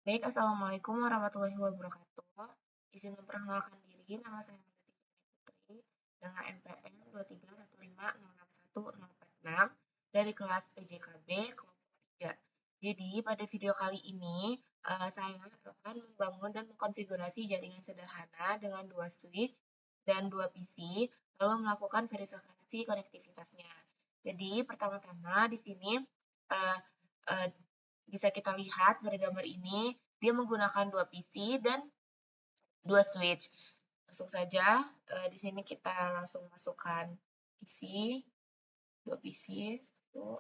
Baik, Assalamualaikum warahmatullahi wabarakatuh. Izin memperkenalkan diri, nama saya Leti Putri dengan NPM 231566146 dari kelas PJKB kelompok 3. Jadi, pada video kali ini, saya akan membangun dan mengkonfigurasi jaringan sederhana dengan 2 switch dan 2 PC, lalu melakukan verifikasi konektivitasnya. Jadi, pertama-tama di sini eh, eh, bisa kita lihat pada gambar ini, dia menggunakan 2 PC dan 2 switch. Langsung saja, di sini kita langsung masukkan PC, 2 PC, satu.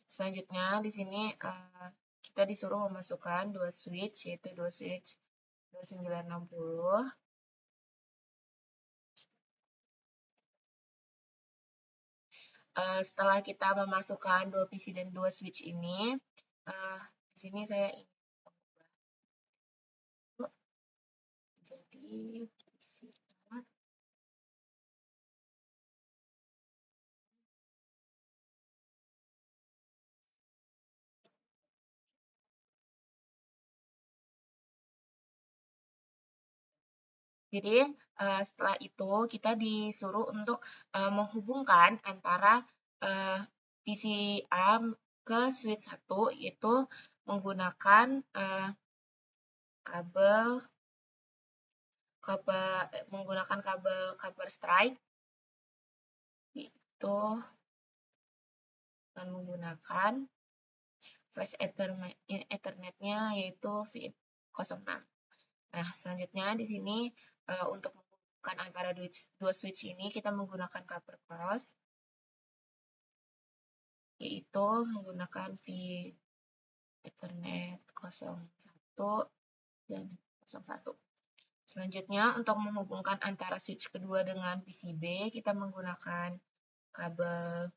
Selanjutnya, di sini kita disuruh memasukkan 2 switch, yaitu 2 switch 2960. Setelah kita memasukkan 2 PC dan 2 switch ini, di sini saya ingin mengubah jadi PC. Jadi, setelah itu kita disuruh untuk menghubungkan antara PC A ke switch 1, yaitu menggunakan kabel copper strike, itu dengan menggunakan flash Ethernet-nya yaitu V06. Nah, selanjutnya di sini untuk menghubungkan antara dua switch ini kita menggunakan copper cross, yaitu menggunakan Ethernet 01 dan 01. Selanjutnya, untuk menghubungkan antara switch kedua dengan PCB, kita menggunakan kabel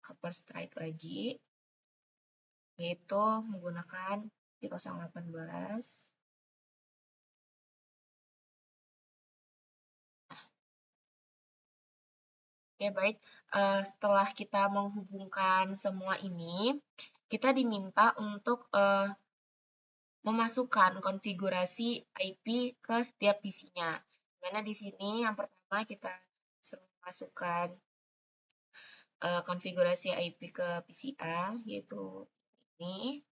copper strike lagi, yaitu menggunakan P018. Oke, baik. Setelah kita menghubungkan semua ini, kita diminta untuk memasukkan konfigurasi IP ke setiap PC-nya. Dimana di sini yang pertama kita suruh memasukkan konfigurasi IP ke PC A, yaitu ini.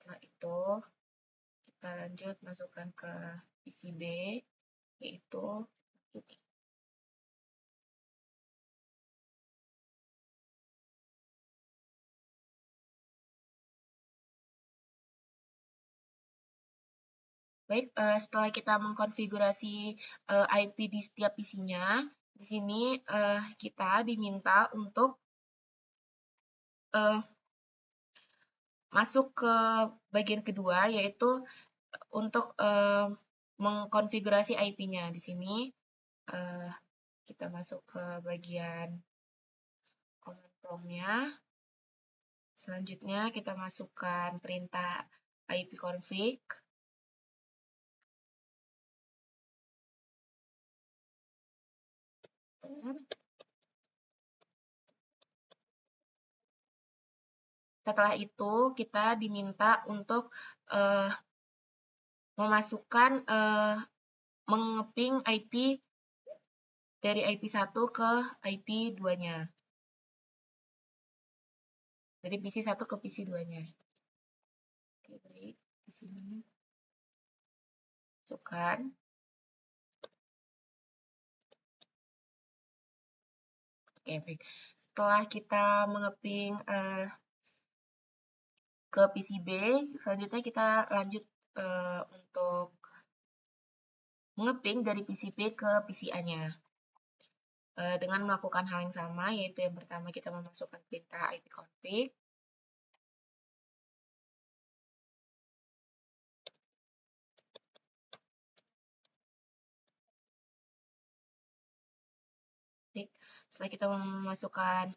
Setelah itu, kita lanjut masukkan ke PC B, yaitu ini. Baik, setelah kita mengkonfigurasi IP di setiap PC-nya, di sini kita diminta untuk masuk ke bagian kedua, yaitu untuk mengkonfigurasi IP-nya. Di sini kita masuk ke bagian command prompt-nya. Selanjutnya kita masukkan perintah ipconfig. Setelah itu kita diminta untuk memasukkan mengeping IP dari IP1 ke IP2-nya. Dari PC1 ke PC2-nya. Oke, baik. Di sini masukkan. Oke, baik. Setelah kita mengeping ke PCB, selanjutnya kita lanjut untuk mengeping dari PCB ke PCA-nya. Dengan melakukan hal yang sama, yaitu yang pertama kita memasukkan perintah ipconfig. Baik, setelah kita memasukkan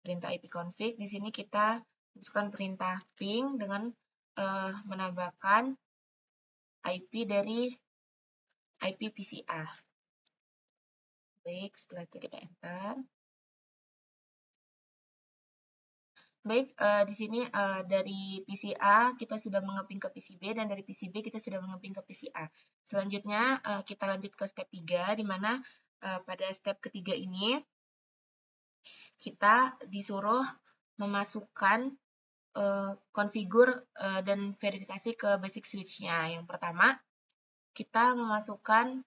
perintah ipconfig. Di sini kita masukkan perintah ping dengan menambahkan IP dari IP PCA. Baik, setelah itu kita enter. Baik, di sini dari PCA kita sudah mengeping ke PCB dan dari PCB kita sudah mengeping ke PCA. Selanjutnya kita lanjut ke step 3, di mana pada step ketiga ini kita disuruh memasukkan konfigur dan verifikasi ke basic switch-nya. Yang pertama, kita memasukkan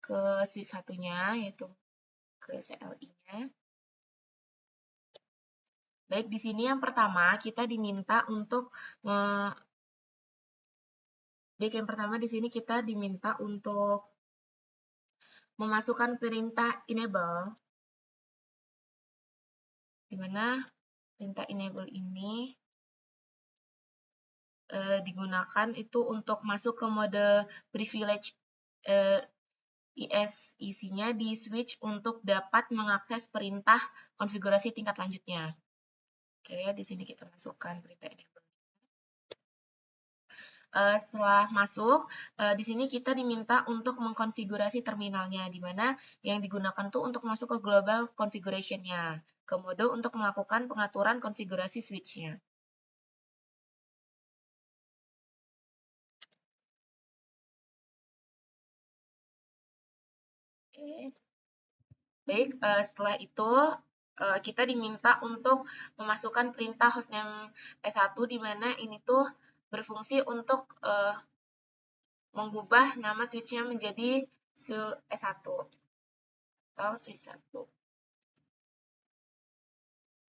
ke switch satunya, yaitu ke CLI-nya. Baik, di sini yang pertama kita diminta untuk baik, yang pertama di sini kita diminta untuk memasukkan perintah enable, di mana perintah enable ini digunakan itu untuk masuk ke mode privilege IS. Isinya di switch untuk dapat mengakses perintah konfigurasi tingkat lanjutnya. Oke, di sini kita masukkan perintah enable. Setelah masuk, di sini kita diminta untuk mengkonfigurasi terminalnya, di mana yang digunakan tuh untuk masuk ke global configuration-nya, ke mode untuk melakukan pengaturan konfigurasi switch-nya. Oke. Baik, setelah itu kita diminta untuk memasukkan perintah hostname S1, di mana ini tuh berfungsi untuk mengubah nama switch-nya menjadi S1 atau switch 1.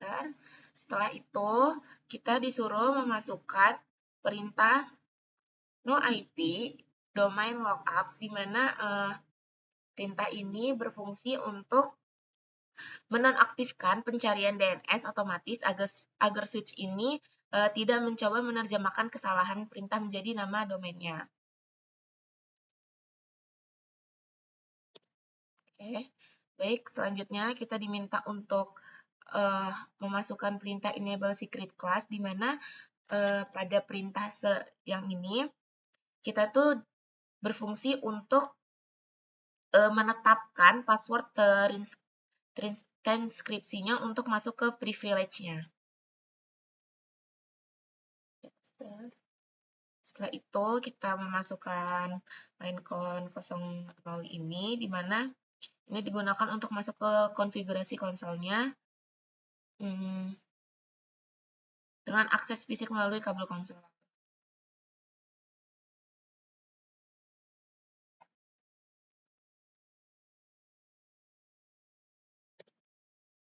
Dan setelah itu kita disuruh memasukkan perintah no IP domain lookup, di mana perintah ini berfungsi untuk menonaktifkan pencarian DNS otomatis agar switch ini tidak mencoba menerjemahkan kesalahan perintah menjadi nama domainnya. Oke, baik, selanjutnya kita diminta untuk memasukkan perintah enable secret class, di mana pada perintah yang ini kita tuh berfungsi untuk menetapkan password transkripsinya untuk masuk ke privilege-nya. Setelah itu kita memasukkan line count 00 ini, di mana ini digunakan untuk masuk ke konfigurasi konsolnya dengan akses fisik melalui kabel konsol.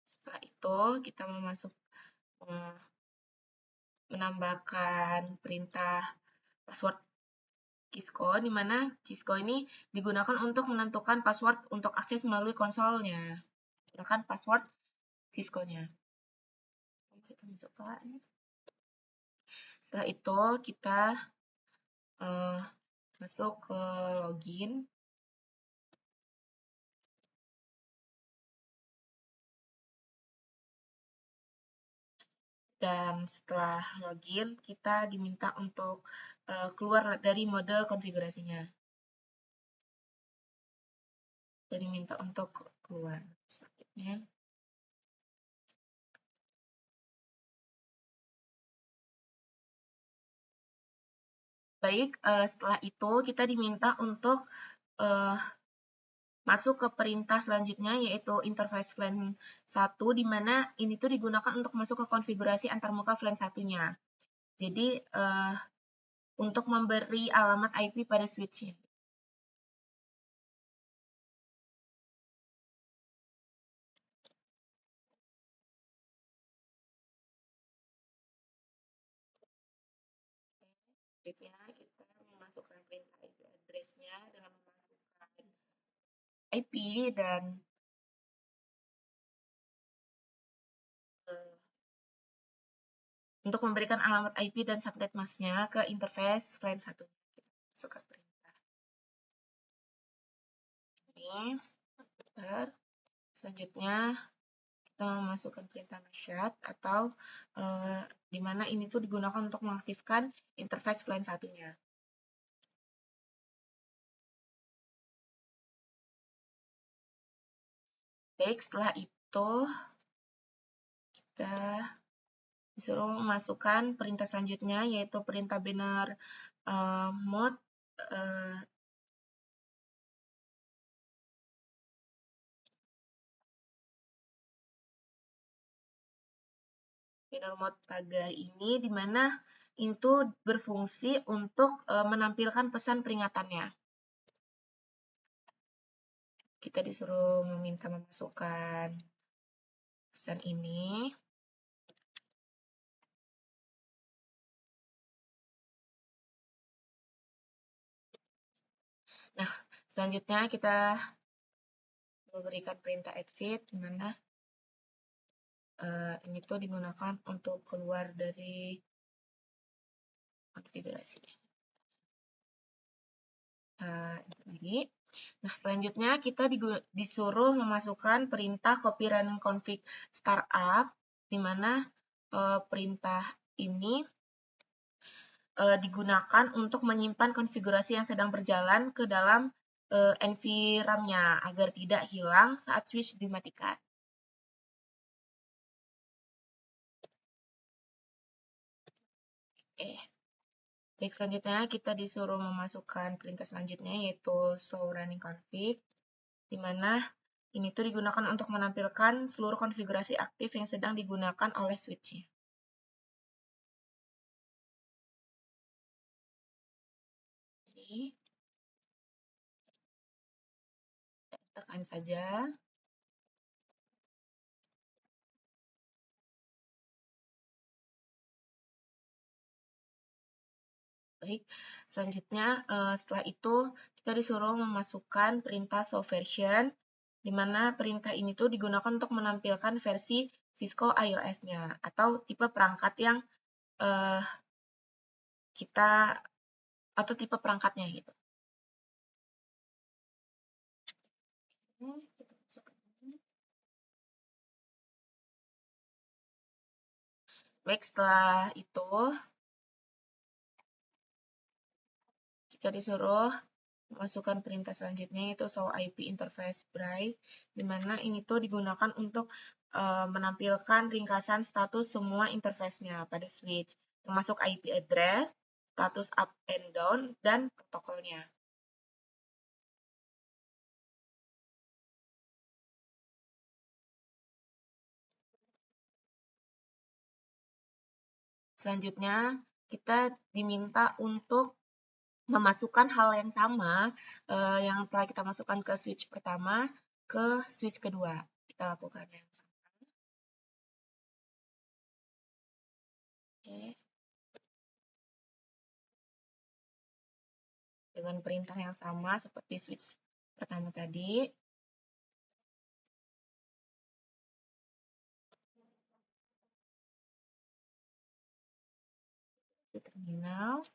Setelah itu kita menambahkan perintah password Cisco, di mana Cisco ini digunakan untuk menentukan password untuk akses melalui konsolnya. Gunakan password Cisco-nya. Kita masukkan. Setelah itu kita masuk ke login. Dan setelah login, kita diminta untuk keluar dari mode konfigurasinya. Jadi diminta untuk keluar. Selanjutnya. Baik, setelah itu kita diminta untuk masuk ke perintah selanjutnya, yaitu interface VLAN 1, di mana ini tuh digunakan untuk masuk ke konfigurasi antarmuka VLAN 1-nya. Jadi, untuk memberi alamat IP pada switch-nya. Selanjutnya, kita memasukkan perintah IP address-nya dengan memasukkan IP dan untuk memberikan alamat IP dan subnet mask-nya ke interface VLAN 1. Kita masukkan perintah. Ini, bentar. Selanjutnya, kita memasukkan perintah nasyat atau di mana ini tuh digunakan untuk mengaktifkan interface plan satunya. Baik, setelah itu kita disuruh memasukkan perintah selanjutnya, yaitu perintah banner mode banner mode pagar ini, di mana itu berfungsi untuk menampilkan pesan peringatannya. Kita disuruh meminta memasukkan pesan ini. Nah, selanjutnya kita memberikan perintah exit, di mana ini tuh digunakan untuk keluar dari konfigurasi. Lagi. Nah, selanjutnya kita disuruh memasukkan perintah copy running config startup, di mana perintah ini digunakan untuk menyimpan konfigurasi yang sedang berjalan ke dalam NVRAM-nya agar tidak hilang saat switch dimatikan. Baik, selanjutnya kita disuruh memasukkan perintah selanjutnya yaitu show running config, di mana ini tuh digunakan untuk menampilkan seluruh konfigurasi aktif yang sedang digunakan oleh switch-nya. Jadi, tekan saja. Baik, selanjutnya setelah itu kita disuruh memasukkan perintah show version, di mana perintah ini tuh digunakan untuk menampilkan versi Cisco iOS-nya atau tipe perangkat yang kita atau tipe perangkatnya gitu. Baik, setelah itu kita disuruh masukkan perintah selanjutnya yaitu show IP interface bright, di mana ini tuh digunakan untuk menampilkan ringkasan status semua interface-nya pada switch, termasuk IP address, status up and down, dan protokolnya. Selanjutnya, kita diminta untuk memasukkan hal yang sama yang telah kita masukkan ke switch pertama ke switch kedua. Kita lakukan yang sama. Oke. Dengan perintah yang sama seperti switch pertama tadi. Di terminal.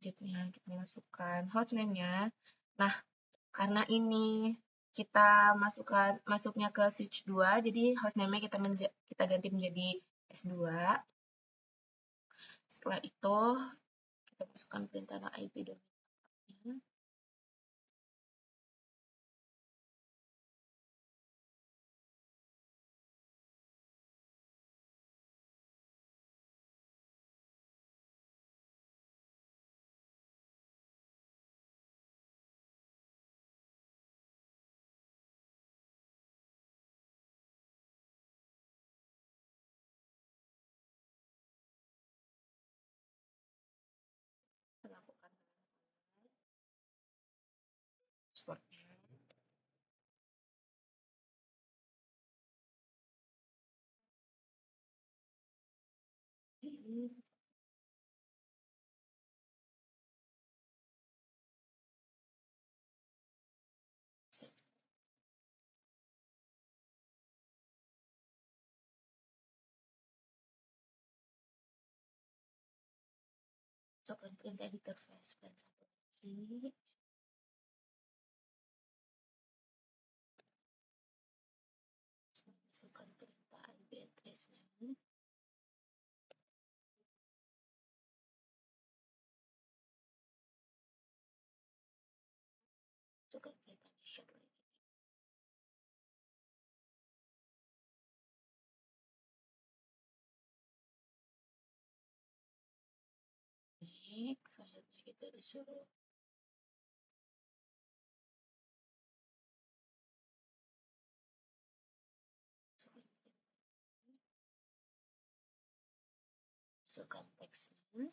Selanjutnya kita masukkan hostname-nya. Nah, karena ini kita masuknya ke switch 2, jadi hostname-nya kita ganti menjadi S2. Setelah itu kita masukkan perintah IP domain. Kita lakukan password-nya. Masukkan perintah editor flash plan 1. masukkan perintah IP address-nya. Masukkan perintah meshot lagi. Baik, selanjutnya kita disuruh masukkan teksnya.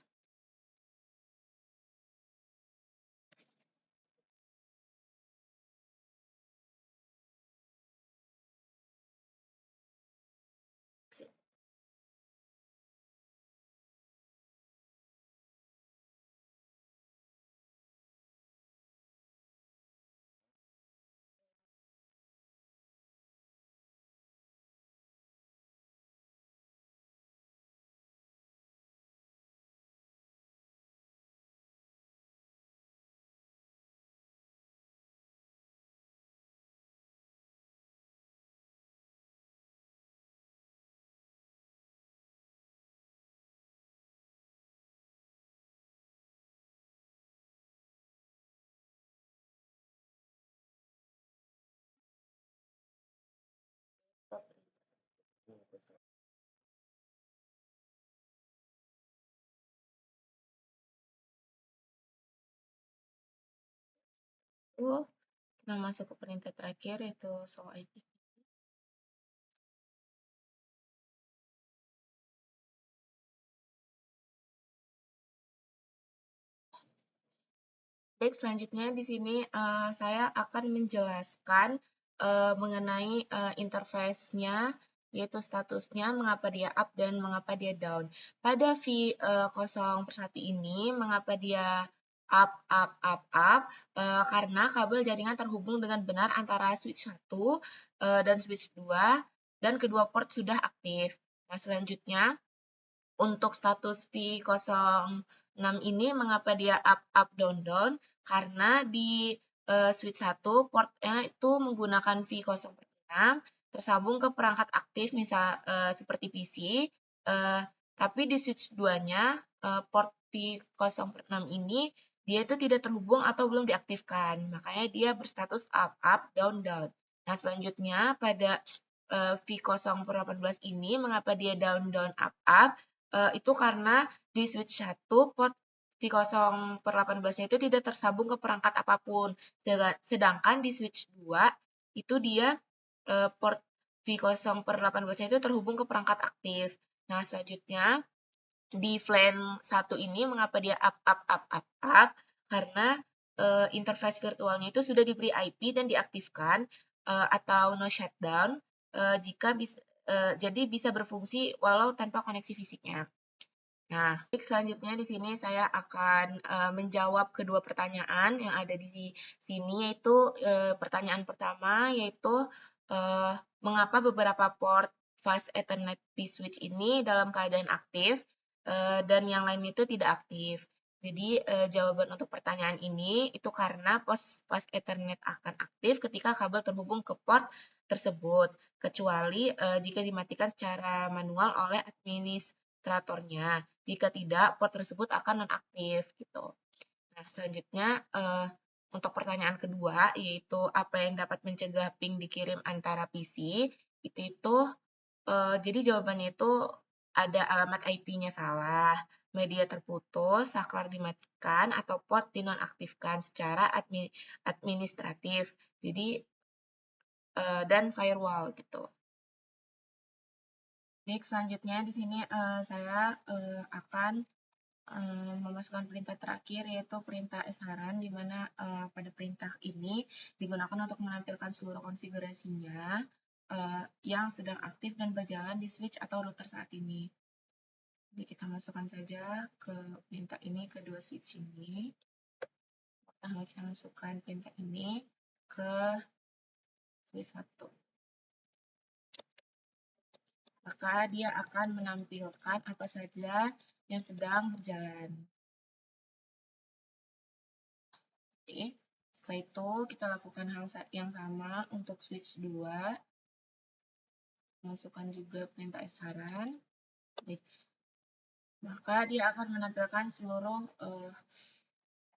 Kita masuk ke perintah terakhir yaitu show IP. Baik, selanjutnya di sini saya akan menjelaskan mengenai interface-nya, yaitu statusnya, mengapa dia up dan mengapa dia down. Pada V0/1 ini, mengapa dia up, karena kabel jaringan terhubung dengan benar antara switch 1 dan switch 2, dan kedua port sudah aktif. Nah, selanjutnya, untuk status V06 ini mengapa dia up, down, karena di switch 1 portnya itu menggunakan V06 tersambung ke perangkat aktif misal seperti PC, tapi di switch 2-nya port V06 ini dia itu tidak terhubung atau belum diaktifkan, makanya dia berstatus up, down. Nah, selanjutnya pada V0/18 ini mengapa dia down, up, itu karena di switch 1 port V0/18-nya itu tidak tersambung ke perangkat apapun. Sedangkan di switch 2 itu dia port V0/18-nya itu terhubung ke perangkat aktif. Nah, selanjutnya di LAN 1 ini mengapa dia up, karena interface virtualnya itu sudah diberi IP dan diaktifkan atau no shutdown jika bisa jadi bisa berfungsi walau tanpa koneksi fisiknya. Nah, selanjutnya di sini saya akan menjawab kedua pertanyaan yang ada di sini, yaitu pertanyaan pertama yaitu mengapa beberapa port fast Ethernet di switch ini dalam keadaan aktif dan yang lain itu tidak aktif. Jadi jawaban untuk pertanyaan ini itu karena fast Ethernet akan aktif ketika kabel terhubung ke port tersebut, kecuali jika dimatikan secara manual oleh administratornya. Jika tidak, port tersebut akan nonaktif gitu. Nah, selanjutnya untuk pertanyaan kedua, yaitu apa yang dapat mencegah ping dikirim antara PC, itu jadi jawabannya itu ada alamat IP-nya salah, media terputus, saklar dimatikan, atau port dinonaktifkan secara administratif. Jadi dan firewall gitu. Baik, selanjutnya di sini saya akan memasukkan perintah terakhir yaitu perintah esaran, di mana pada perintah ini digunakan untuk menampilkan seluruh konfigurasinya yang sedang aktif dan berjalan di switch atau router saat ini. Jadi kita masukkan saja ke perintah ini ke dua switch ini. Pertama kita masukkan perintah ini ke switch 1. Maka dia akan menampilkan apa saja yang sedang berjalan. Baik, setelah itu kita lakukan hal yang sama untuk switch 2. Masukkan juga perintah isharan. Baik, maka dia akan menampilkan seluruh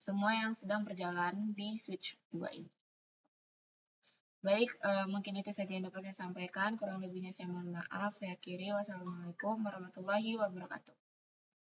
semua yang sedang berjalan di switch 2 ini. Baik, mungkin itu saja yang dapat saya sampaikan. Kurang lebihnya saya mohon maaf. Saya akhiri. Wassalamualaikum warahmatullahi wabarakatuh.